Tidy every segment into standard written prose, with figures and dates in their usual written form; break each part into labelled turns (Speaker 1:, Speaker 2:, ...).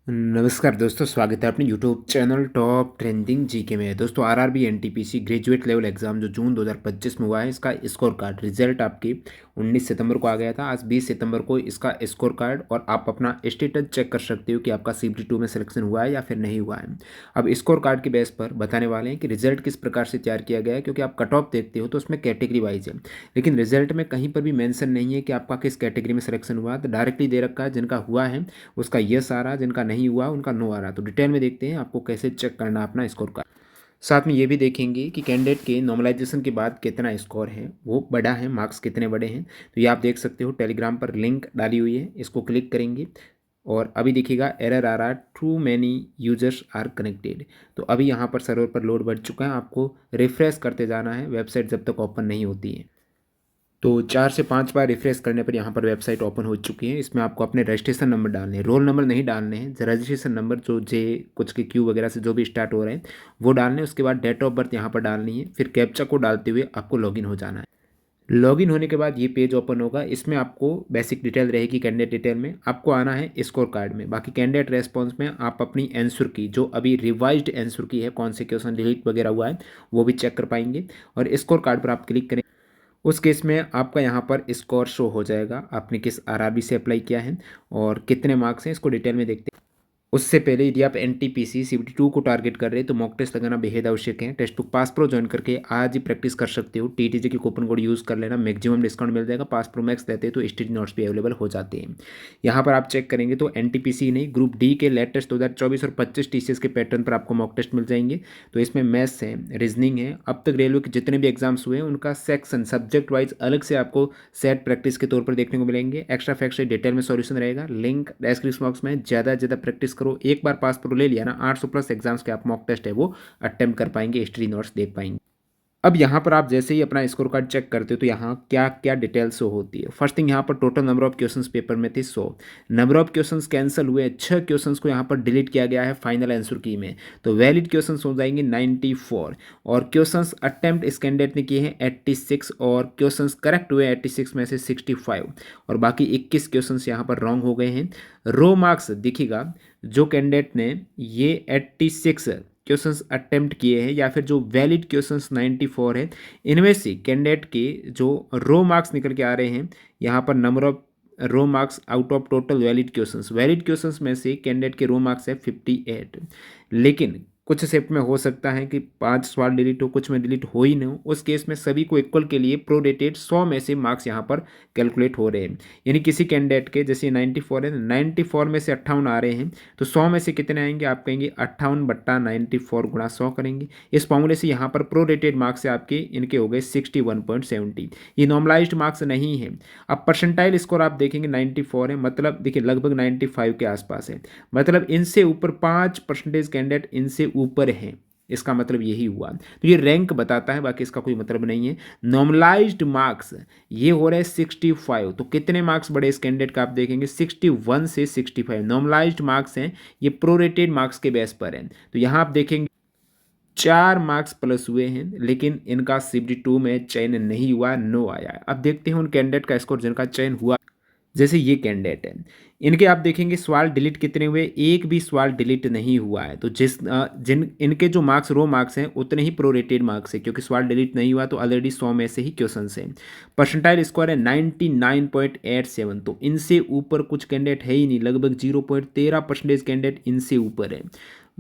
Speaker 1: नमस्कार दोस्तों, स्वागत है अपने YouTube channel top trending GK में। दोस्तों RRB NTPC graduate level exam जो जून 2025 में हुआ है, इसका स्कोर कार्ड रिजल्ट आपकी 19 सितंबर को आ गया था। आज 20 सितंबर को इसका स्कोर कार्ड और आप अपना स्टेटस चेक कर सकते हो कि आपका CBT2 में सिलेक्शन हुआ है या फिर नहीं हुआ है। अब स्कोर कार्ड के बेस पर बताने वाले हैं कि रिजल्ट किस प्रकार से तैयार किया गया है, क्योंकि आप कट ऑफ देखते हो तो उसमें कैटेगरी वाइज है, लेकिन रिजल्ट में कहीं पर भी मेंशन नहीं है कि आपका किस कैटेगरी में सिलेक्शन हुआ। तो डायरेक्टली दे रखा है, जिनका हुआ है उसका यस आ रहा है, जिनका नहीं हुआ उनका नो आ रहा है। तो डिटेल में देखते हैं आपको कैसे चेक करना है अपना स्कोर कार्ड। साथ में ये भी देखेंगे कि कैंडिडेट के नॉर्मलाइजेशन के बाद कितना स्कोर है, वो बड़ा है, मार्क्स कितने बड़े हैं। तो ये आप देख सकते हो, टेलीग्राम पर लिंक डाली हुई है, इसको क्लिक करेंगे और अभी देखिएगा एरर आ रहा है, too many users are connected. तो अभी यहाँ पर सर्वर पर लोड बढ़ चुका है, आपको रिफ्रेश करते जाना है वेबसाइट जब तक ओपन नहीं होती है। तो 4 से 5 बार रिफ्रेश करने पर यहाँ पर वेबसाइट ओपन हो चुकी है। इसमें आपको अपने रजिस्ट्रेशन नंबर डालने हैं, रोल नंबर नहीं डालने हैं, रजिस्ट्रेशन नंबर जो जे कुछ के क्यू वगैरह से जो भी स्टार्ट हो रहे हैं वो डालने हैं। उसके बाद डेट ऑफ बर्थ यहाँ पर डालनी है, फिर कैप्चा को डालते हुए आपको लॉगिन हो जाना है। लॉगिन होने के बाद ये पेज ओपन होगा, इसमें आपको बेसिक डिटेल रहेगी। कैंडिडेट डिटेल में आपको आना है स्कोर कार्ड में, बाकी कैंडिडेट रेस्पॉन्स में आप अपनी आंसर की जो अभी रिवाइज्ड आंसर की है, कौन से क्वेश्चन डिलीट वगैरह हुआ है वो भी चेक कर पाएंगे। और स्कोर कार्ड पर आप क्लिक करें, उस केस में आपका यहाँ पर स्कोर शो हो जाएगा, आपने किस आरआरबी से अप्लाई किया है और कितने मार्क्स हैं, इसको डिटेल में देखते हैं। उससे पहले यदि आप एनटीपीसी CBT2 को टारगेट कर रहे हैं तो मॉक टेस्ट लगाना बेहद आवश्यक है। Test book pass pro join करके आज ही प्रैक्टिस कर सकते हो। TTJ की कूपन कोड यूज़ कर लेना, मैक्सिमम डिस्काउंट मिल जाएगा। पास प्रो मैक्स लेते हैं तो स्टडी नोट्स भी अवेलेबल हो जाते हैं। यहाँ पर आप चेक करेंगे तो एनटीपीसी नहीं, ग्रुप डी के लेटेस्ट 2024 और 25 TCS के पैटर्न पर आपको मॉक टेस्ट मिल जाएंगे। तो इसमें मैथ्स है, रीजनिंग है, अब तक रेलवे के जितने भी एग्जाम्स हुए हैं उनका सेक्शन सब्जेक्ट वाइज अलग से आपको सेट प्रैक्टिस के तौर पर देखने को मिलेंगे। एक्स्ट्रा फैक्ट से डिटेल में सॉल्यूशन रहेगा, लिंक डिस्क्रिप्शन बॉक्स में। ज़्यादा से ज़्यादा प्रैक्टिस करो, एक बार पास प्रो ले लिया ना, 800 प्लस एग्जाम्स के आप मॉक टेस्ट है वो अटेम्प्ट कर पाएंगे, हिस्ट्री नोट्स देख पाएंगे। अब यहाँ पर आप जैसे ही अपना स्कोर कार्ड चेक करते हो तो यहाँ क्या क्या डिटेल्स शो होती है। फर्स्ट थिंग, यहाँ पर total number of questions paper में थे 100, नंबर ऑफ क्वेश्चंस कैंसिल हुए 6 क्वेश्चंस को यहाँ पर डिलीट किया गया है फाइनल आंसर की में। तो वैलिड क्वेश्चंस हो जाएंगे 94 और क्वेश्चंस अटेम्प्ट इस कैंडिडेट ने किए हैं 86 और क्वेश्चंस करेक्ट हुए 86 में से 65 और बाकी 21 क्वेश्चंस यहाँ पर रॉन्ग हो गए हैं। रो मार्क्स दिखेगा, जो कैंडिडेट ने ये 86 क्वेश्चंस अटेम्प्ट किए हैं या फिर जो वैलिड क्वेश्चंस 94 है, इनमें से कैंडिडेट के जो रो मार्क्स निकल के आ रहे हैं, यहाँ पर number of raw marks out of total valid questions में से कैंडिडेट के रो मार्क्स है 58। लेकिन कुछ शिफ्ट में हो सकता है कि 5 सवाल डिलीट हो, कुछ में डिलीट हो ही नहीं हो। उस केस में सभी को इक्वल के लिए प्रोरेटेड 100 में से मार्क्स यहाँ पर कैलकुलेट हो रहे हैं। यानी किसी कैंडिडेट के जैसे 94 है, 94 में से 58 आ रहे हैं, तो 100 में से कितने आएंगे, आप कहेंगे 58 बट्टा 94 गुणा 100 करेंगे। इस फॉर्मूले से यहाँ पर प्रोरेटेड मार्क्स से आपके इनके हो गए 61.70। ये नॉर्मलाइज्ड मार्क्स नहीं है। अब परसेंटाइल स्कोर आप देखेंगे 94 है, मतलब देखिए लगभग 95 के आसपास है, मतलब इनसे ऊपर 5% कैंडिडेट इनसे ऊपर हैं, इसका मतलब यही हुआ। तो ये रैंक बताता है, बाकी इसका कोई मतलब नहीं है। नॉर्मलाइज्ड मार्क्स ये हो रहे हैं 65, तो कितने मार्क्स बढ़े इस कैंडिडेट का आप देखेंगे 61 से 65 नॉर्मलाइज्ड मार्क्स हैं, ये प्रोरेटेड मार्क्स के बेस पर हैं। तो यहाँ आप देखेंगे 4 मार्क्स प्लस हुए हैं, लेकिन इनका CBT2 में चयन नहीं हुआ, नो आया। अब देखते हैं उन कैंडिडेट का स्कोर जिनका चयन हुआ। जैसे ये कैंडिडेट है, इनके आप देखेंगे सवाल डिलीट कितने हुए, एक भी सवाल डिलीट नहीं हुआ है। तो जिन इनके जो मार्क्स रो मार्क्स हैं उतने ही प्रोरेटेड मार्क्स है, क्योंकि सवाल डिलीट नहीं हुआ तो ऑलरेडी 100 में से ही क्वेश्चन है। परसेंटाइल स्कोर है 99.87, तो इनसे ऊपर कुछ कैंडिडेट है ही नहीं, लगभग 0.13% कैंडिडेट इनसे ऊपर है।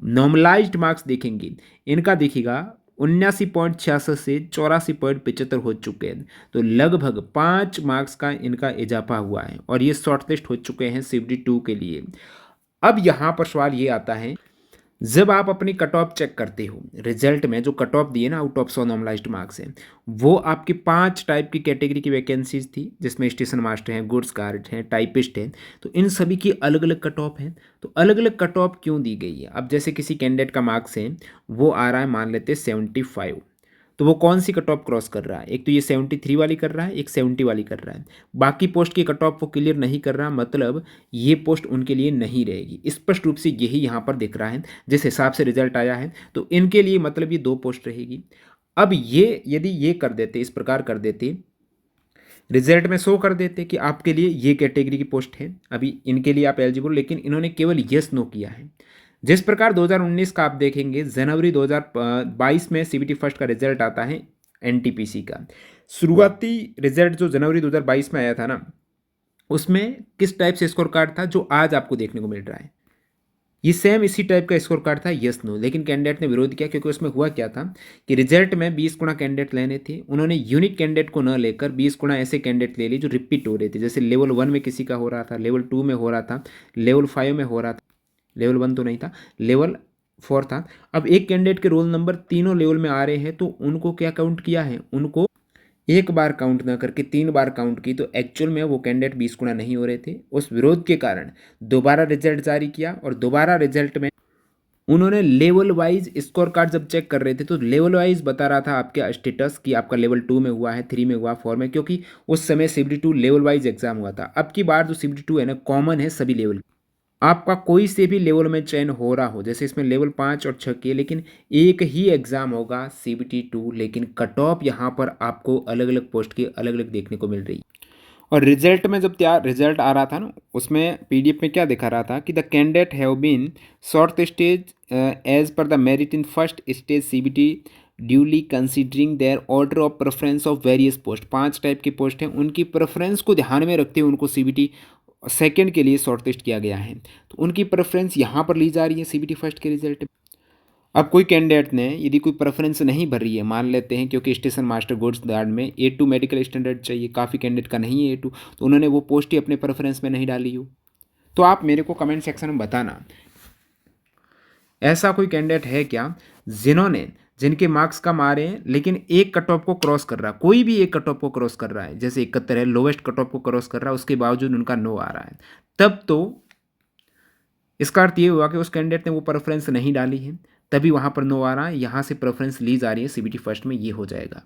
Speaker 1: नॉर्मलाइज्ड मार्क्स देखेंगे, इनका देखिएगा 79.66 से 84.75 हो चुके हैं, तो लगभग 5 मार्क्स का इनका इजाफा हुआ है और ये शॉर्टलिस्ट हो चुके हैं CBT2 के लिए। अब यहाँ पर सवाल ये आता है, जब आप अपनी कट ऑफ चेक करते हो, रिजल्ट में जो कट ऑफ दिए ना आउट ऑफ 100 नॉर्मलाइज्ड मार्क्स हैं, वो आपकी 5 टाइप की कैटेगरी की वैकेंसीज थी, जिसमें स्टेशन मास्टर हैं, गुड्स गार्ड हैं, टाइपिस्ट हैं। तो इन सभी की अलग अलग कट ऑफ हैं। तो अलग अलग कट ऑफ क्यों दी गई है? अब जैसे किसी कैंडिडेट का मार्क्स है, वो आ रहा है मान लेते 75, तो वो कौन सी कट ऑफ क्रॉस कर रहा है? एक तो ये 73 वाली कर रहा है, एक 70 वाली कर रहा है। बाकी पोस्ट की कट ऑफ वो क्लियर नहीं कर रहा, मतलब ये पोस्ट उनके लिए नहीं रहेगी। स्पष्ट रूप से यही यहाँ पर दिख रहा है, जिस हिसाब से रिजल्ट आया है। तो इनके लिए मतलब ये 2 पोस्ट रहेगी। अब ये यदि ये कर देते, इस प्रकार कर देते, रिजल्ट में शो कर देते कि आपके लिए ये कैटेगरी की पोस्ट है, अभी इनके लिए आप एलिजिबल, लेकिन इन्होंने केवल यस नो किया है। जिस प्रकार 2019 का आप देखेंगे, जनवरी 2022 में सीबीटी फर्स्ट का रिजल्ट आता है एनटीपीसी का। शुरुआती रिजल्ट जो जनवरी 2022 में आया था ना, उसमें किस टाइप से स्कोर कार्ड था जो आज आपको देखने को मिल रहा है, ये सेम इसी टाइप का स्कोर कार्ड था, यस नो। लेकिन कैंडिडेट ने विरोध किया, क्योंकि उसमें हुआ क्या था कि रिजल्ट में 20 गुना कैंडिडेट लेने थे, उन्होंने यूनिक कैंडिडेट को न लेकर 20 गुना ऐसे कैंडिडेट ले लिए जो रिपीट हो रहे थे। जैसे लेवल 1 में किसी का हो रहा था, लेवल 2 में हो रहा था, लेवल 5 में हो रहा था, लेवल 1 तो नहीं था, लेवल 4 था। अब एक कैंडिडेट के रोल नंबर तीनों लेवल में आ रहे हैं, तो उनको क्या काउंट किया है, उनको एक बार काउंट ना करके 3 बार काउंट की, तो एक्चुअल में वो कैंडिडेट 20 गुना नहीं हो रहे थे। उस विरोध के कारण दोबारा रिजल्ट जारी किया, और दोबारा रिजल्ट में उन्होंने लेवल वाइज स्कोर कार्ड जब चेक कर रहे थे, तो लेवल वाइज बता रहा था आपके स्टेटस कि आपका लेवल 2 में हुआ है, 3 में हुआ, 4 में, क्योंकि उस समय सीबीटी 2 लेवल वाइज एग्जाम हुआ था। अब की बार जो सीबीटी 2 है ना, कॉमन है सभी लेवल, आपका कोई से भी लेवल में चयन हो रहा हो, जैसे इसमें लेवल 5 और 6 के, लेकिन एक ही एग्ज़ाम होगा सीबीटी 2, लेकिन कट ऑफ यहाँ पर आपको अलग अलग पोस्ट की अलग अलग देखने को मिल रही है। और रिजल्ट में जब तैयार रिजल्ट आ रहा था ना, उसमें पीडीएफ में क्या दिखा रहा था कि the candidate have been short stage as per the merit in first stage CBT duly considering their order of preference of various post. 5 type की पोस्ट हैं, उनकी प्रेफरेंस को ध्यान में रखते हुए उनको सीबीटी सेकंड के लिए शॉर्ट लिस्ट किया गया है। तो उनकी प्रेफरेंस यहाँ पर ली जा रही है सीबीटी फर्स्ट के रिजल्ट में। अब कोई कैंडिडेट ने यदि कोई प्रेफरेंस नहीं भर रही है, मान लेते हैं क्योंकि स्टेशन मास्टर गुड्स गार्ड में A2 मेडिकल स्टैंडर्ड चाहिए, काफ़ी कैंडिडेट का नहीं है A2, तो उन्होंने वो पोस्ट ही अपने प्रेफरेंस में नहीं डाली हो, तो आप मेरे को कमेंट सेक्शन में बताना, ऐसा कोई कैंडिडेट है क्या जिनके मार्क्स कम आ रहे हैं लेकिन एक कट ऑफ को क्रॉस कर रहा है, कोई भी एक कट ऑफ को क्रॉस कर रहा है, जैसे 71 है, लोवेस्ट कट ऑफ को क्रॉस कर रहा है, उसके बावजूद उनका नो आ रहा है, तब तो इसका अर्थ ये हुआ कि उस कैंडिडेट ने वो प्रेफरेंस नहीं डाली है, तभी वहाँ पर नो आ रहा है, यहाँ से प्रेफरेंस ली जा रही है सीबीटी फर्स्ट में, ये हो जाएगा।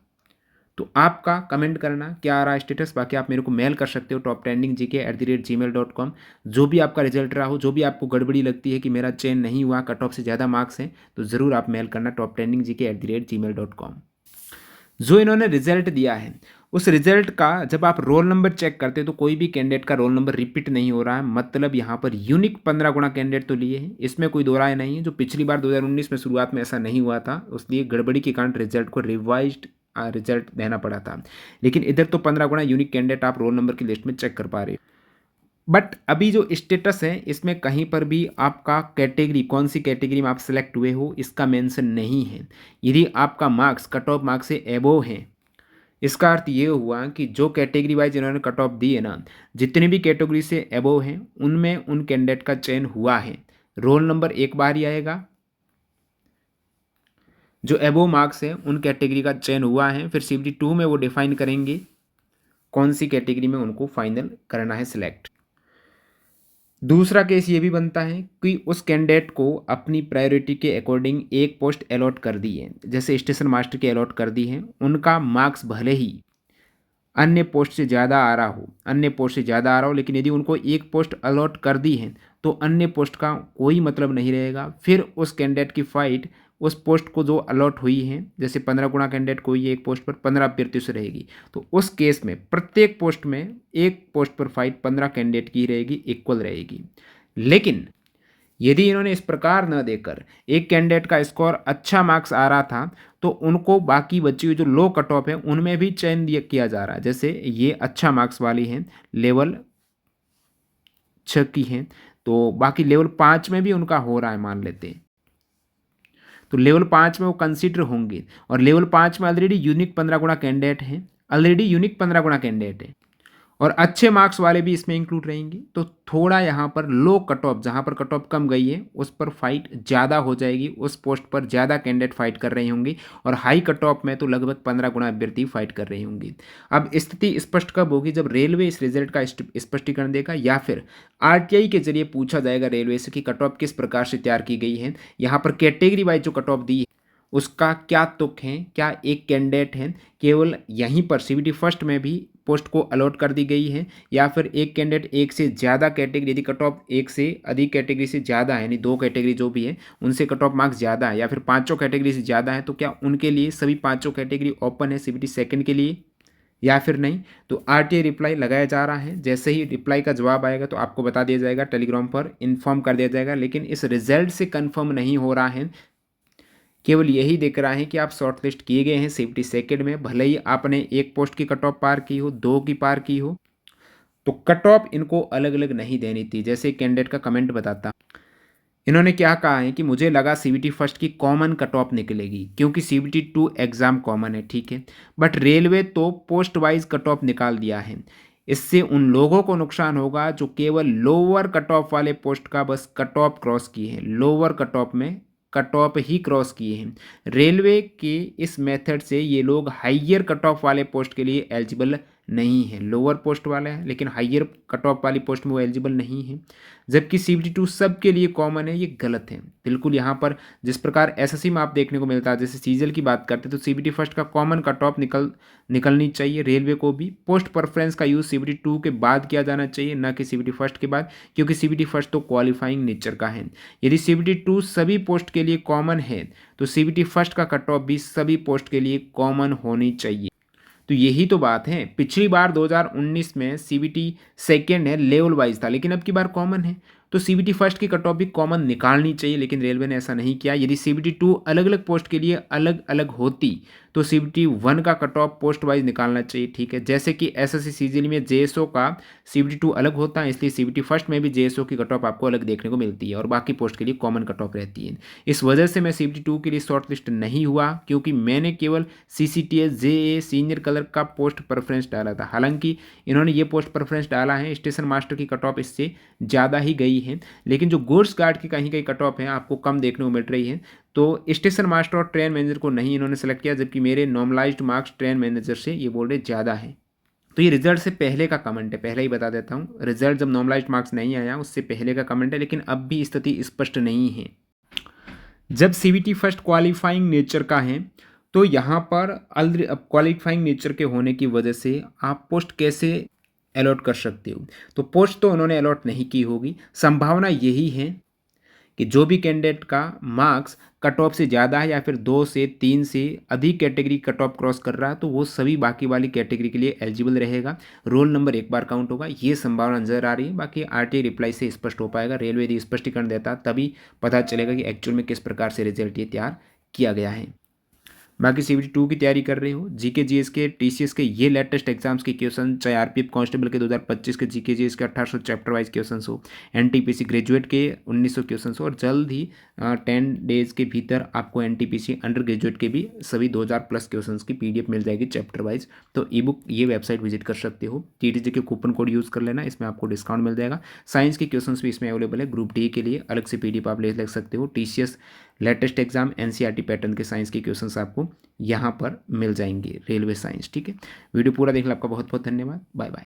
Speaker 1: तो आपका कमेंट करना क्या आ रहा है स्टेटस, बाकी आप मेरे को मेल कर सकते हो toptrendinggk@gmail.com। जो भी आपका रिजल्ट रहा हो, जो भी आपको गड़बड़ी लगती है कि मेरा चयन नहीं हुआ, कट ऑफ से ज़्यादा मार्क्स हैं, तो ज़रूर आप मेल करना toptrendinggk@gmail.com। जो इन्होंने रिजल्ट दिया है, उस रिजल्ट का जब आप रोल नंबर चेक करते हो तो कोई भी कैंडिडेट का रोल नंबर रिपीट नहीं हो रहा है, मतलब यहाँ पर यूनिक 15 गुना कैंडिडेट तो लिए हैं, इसमें कोई दो राय नहीं है। जो पिछली बार 2019 में शुरुआत में ऐसा नहीं हुआ था, उसलिए गड़बड़ी के कारण रिजल्ट को रिवाइज्ड रिजल्ट देना पड़ा था, लेकिन इधर तो 15 गुना यूनिक कैंडिडेट आप रोल नंबर की लिस्ट में चेक कर पा रहे हो। बट अभी जो स्टेटस है, इसमें कहीं पर भी आपका कैटेगरी, कौन सी कैटेगरी में आप सेलेक्ट हुए हो, इसका मेंशन नहीं है। यदि आपका मार्क्स कट ऑफ मार्क्स से एबोव है, इसका अर्थ ये हुआ कि जो कैटेगरी वाइज इन्होंने कट ऑफ दी है ना, जितनी भी कैटेगरी से एबोव हैं, उनमें उन कैंडिडेट का चयन हुआ है। रोल नंबर एक बार ही आएगा, जो एबोव मार्क्स है उन कैटेगरी का चयन हुआ है, फिर सीबीटी 2 में वो डिफाइन करेंगे कौन सी कैटेगरी में उनको फाइनल करना है सिलेक्ट। दूसरा केस ये भी बनता है कि उस कैंडिडेट को अपनी प्रायोरिटी के अकॉर्डिंग एक पोस्ट अलॉट कर दी है, जैसे स्टेशन मास्टर की अलॉट कर दी है, उनका मार्क्स भले ही अन्य पोस्ट से ज़्यादा आ रहा हो, लेकिन यदि उनको एक पोस्ट अलॉट कर दी है तो अन्य पोस्ट का कोई मतलब नहीं रहेगा। फिर उस कैंडिडेट की फाइट उस पोस्ट को जो अलॉट हुई है, जैसे 15 गुना कैंडिडेट कोई है, एक पोस्ट पर 15 अभ्यर्थियों से रहेगी, तो उस केस में प्रत्येक पोस्ट में एक पोस्ट पर फाइट 15 कैंडिडेट की रहेगी, इक्वल रहेगी। लेकिन यदि इन्होंने इस प्रकार न देकर एक कैंडिडेट का स्कोर अच्छा मार्क्स आ रहा था, तो उनको बाकी बची हुई जो लो कट ऑफ है उनमें भी चयन दिया किया जा रहा है। जैसे ये अच्छा मार्क्स वाली हैं, लेवल 6 की हैं, तो बाकी लेवल 5 में भी उनका हो रहा है मान लेते हैं, तो लेवल 5 में वो कंसीडर होंगे, और लेवल 5 में ऑलरेडी यूनिक 15 गुना कैंडिडेट है, और अच्छे मार्क्स वाले भी इसमें इंक्लूड रहेंगे। तो थोड़ा यहाँ पर लो कट ऑफ, जहाँ पर कट ऑफ कम गई है उस पर फाइट ज़्यादा हो जाएगी, उस पोस्ट पर ज़्यादा कैंडिडेट फाइट कर रहे होंगे, और हाई कट ऑफ में तो लगभग 15 गुना अभ्यर्थी फाइट कर रहे होंगे। अब स्थिति स्पष्ट कब होगी, जब रेलवे इस रिजल्ट का स्पष्टीकरण देगा, या फिर आरटीआई के जरिए पूछा जाएगा रेलवे से कि कट ऑफ किस प्रकार से तैयार की गई है, यहाँ पर कैटेगरी वाइज जो कट ऑफ दी है उसका क्या तुक है, क्या एक कैंडिडेट है केवल यहीं पर सीबीटी फर्स्ट में भी पोस्ट को अलॉट कर दी गई है, या फिर एक कैंडिडेट एक से ज़्यादा कैटेगरी, यदि कट ऑफ एक से अधिक कैटेगरी से ज़्यादा है, यानी 2 कैटेगरी जो भी है उनसे कट ऑफ मार्क्स ज़्यादा है, या फिर 5 कैटेगरी से ज़्यादा है, तो क्या उनके लिए सभी 5 कैटेगरी ओपन है सीबीटी सेकंड के लिए, या फिर नहीं। तो आरटीआई रिप्लाई लगाया जा रहा है, जैसे ही रिप्लाई का जवाब आएगा तो आपको बता दिया जाएगा, टेलीग्राम पर इन्फॉर्म कर दिया जाएगा। लेकिन इस रिजल्ट से कंफर्म नहीं हो रहा है, केवल यही दिख रहा है कि आप शॉर्टलिस्ट किए गए हैं 72nd में, भले ही आपने एक पोस्ट की कट ऑफ पार की हो, दो की पार की हो, तो कट ऑफ इनको अलग अलग नहीं देनी थी। जैसे कैंडिडेट का कमेंट बताता, इन्होंने क्या कहा है कि मुझे लगा सीबीटी फर्स्ट की कॉमन कट ऑफ निकलेगी क्योंकि सीबीटी 2 एग्ज़ाम कॉमन है, ठीक है, बट रेलवे तो पोस्ट वाइज कट ऑफ निकाल दिया है। इससे उन लोगों को नुकसान होगा जो केवल लोअर कट ऑफ वाले पोस्ट का बस कट ऑफ क्रॉस किए हैं, लोअर कट ऑफ में कट ऑफ ही क्रॉस किए हैं। रेलवे के इस मेथड से ये लोग हाइयर कट ऑफ वाले पोस्ट के लिए एलिजिबल नहीं है, लोअर पोस्ट वाला है लेकिन हाइयर कट ऑफ वाली पोस्ट में वो एलिजिबल नहीं है। जबकि सीबीटी 2 सबके लिए कॉमन है, ये गलत है बिल्कुल। यहाँ पर जिस प्रकार एसएससी में आप देखने को मिलता है, जैसे सीजल की बात करते हैं तो सीबीटी फर्स्ट का कॉमन कट ऑफ निकलनी चाहिए। रेलवे को भी पोस्ट प्रेफरेंस का यूज़ सीबीटी 2 के बाद किया जाना चाहिए, ना कि सीबीटी फर्स्ट के बाद, क्योंकि सीबीटी फर्स्ट तो क्वालिफाइंग नेचर का है। यदि सीबीटी 2 सभी पोस्ट के लिए कॉमन है तो सीबीटी फर्स्ट का कट ऑफ भी सभी पोस्ट के लिए कॉमन होनी चाहिए। तो यही तो बात है। पिछली बार 2019 में सीबीटी सेकेंड है, लेवल वाइज था, लेकिन अब की बार कॉमन है, तो सीबीटी फर्स्ट की कट ऑफ भी कॉमन निकालनी चाहिए, लेकिन रेलवे ने ऐसा नहीं किया। यदि सीबीटी 2 अलग अलग पोस्ट के लिए अलग अलग होती तो सीबीटी 1 का कट ऑफ पोस्ट वाइज निकालना चाहिए, ठीक है। जैसे कि एसएससी सीजीएल में जेएसओ का सीबीटी 2 अलग होता है, इसलिए सीबीटी फर्स्ट में भी जेएसओ की कट ऑफ आपको अलग देखने को मिलती है और बाकी पोस्ट के लिए कॉमन कट ऑफ रहती है। इस वजह से मैं सीबीटी 2 के लिए शॉर्ट लिस्ट नहीं हुआ, क्योंकि मैंने केवल सीसीटीएस जेए सीनियर क्लर्क का पोस्ट प्रेफरेंस डाला था। हालांकि इन्होंने ये पोस्ट प्रेफरेंस डाला है, स्टेशन मास्टर की कट ऑफ इससे ज़्यादा ही गई है, लेकिन जो गुड्स गार्ड की कहीं कहीं कट ऑफ है आपको कम देखने को मिल रही है। तो स्टेशन मास्टर और ट्रेन मैनेजर को नहीं इन्होंने सेलेक्ट किया, जबकि मेरे नॉर्मलाइज्ड मार्क्स ट्रेन मैनेजर से ये बोल रहे ज़्यादा है। तो ये रिजल्ट से पहले का कमेंट है, पहले ही बता देता हूँ, रिजल्ट जब नॉर्मलाइज्ड मार्क्स नहीं आया उससे पहले का कमेंट है, लेकिन अब भी स्थिति स्पष्ट नहीं है। जब सीबीटी फर्स्ट क्वालिफाइंग नेचर का है तो यहाँ पर क्वालिफाइंग नेचर के होने की वजह से आप पोस्ट कैसे अलॉट कर सकते हो। तो पोस्ट तो उन्होंने अलॉट नहीं की होगी। संभावना यही है कि जो भी कैंडिडेट का मार्क्स कट ऑफ से ज़्यादा है या फिर 2 से 3 से अधिक कैटेगरी कट ऑफ क्रॉस कर रहा है तो वो सभी बाकी वाली कैटेगरी के लिए एलिजिबल रहेगा, रोल नंबर एक बार काउंट होगा। ये संभावना नजर आ रही है। बाकी आरटीआई रिप्लाई से स्पष्ट हो पाएगा। रेलवे यदि स्पष्टीकरण देता तभी पता चलेगा कि एक्चुअल में किस प्रकार से रिजल्ट ये तैयार किया गया है। बाकी सीबीटी 2 की तैयारी कर रहे हो, जीके जीएस के टीसीएस के ये लेटेस्ट एग्जाम्स के क्वेश्चन, चाहे आरपीएफ कांस्टेबल के 2025 के जीके जीएस के 1800 चैप्टर वाइज क्वेश्चन हो, एनटीपीसी ग्रेजुएट के 1900 क्वेश्चन हो, और जल्द ही 10 डेज के भीतर आपको एनटीपीसी अंडर ग्रेजुएट के भी सभी 2000+ क्वेश्चन की पीडीएफ मिल जाएगी चैप्टर वाइज। तो ई बुक ये वेबसाइट विजिट कर सकते हो, टीटीजी के कूपन कोड यूज़ कर लेना, इसमें आपको डिस्काउंट मिल जाएगा। साइंस के क्वेश्चन भी इसमें अवेलेबल है, ग्रुप डी के लिए अलग से पीडीएफ आप ले सकते हो। TCS latest exam NCERT pattern के साइंस के क्वेश्चंस आपको यहाँ पर मिल जाएंगे, रेलवे साइंस, ठीक है। वीडियो पूरा देखने आपका बहुत बहुत धन्यवाद। Bye bye.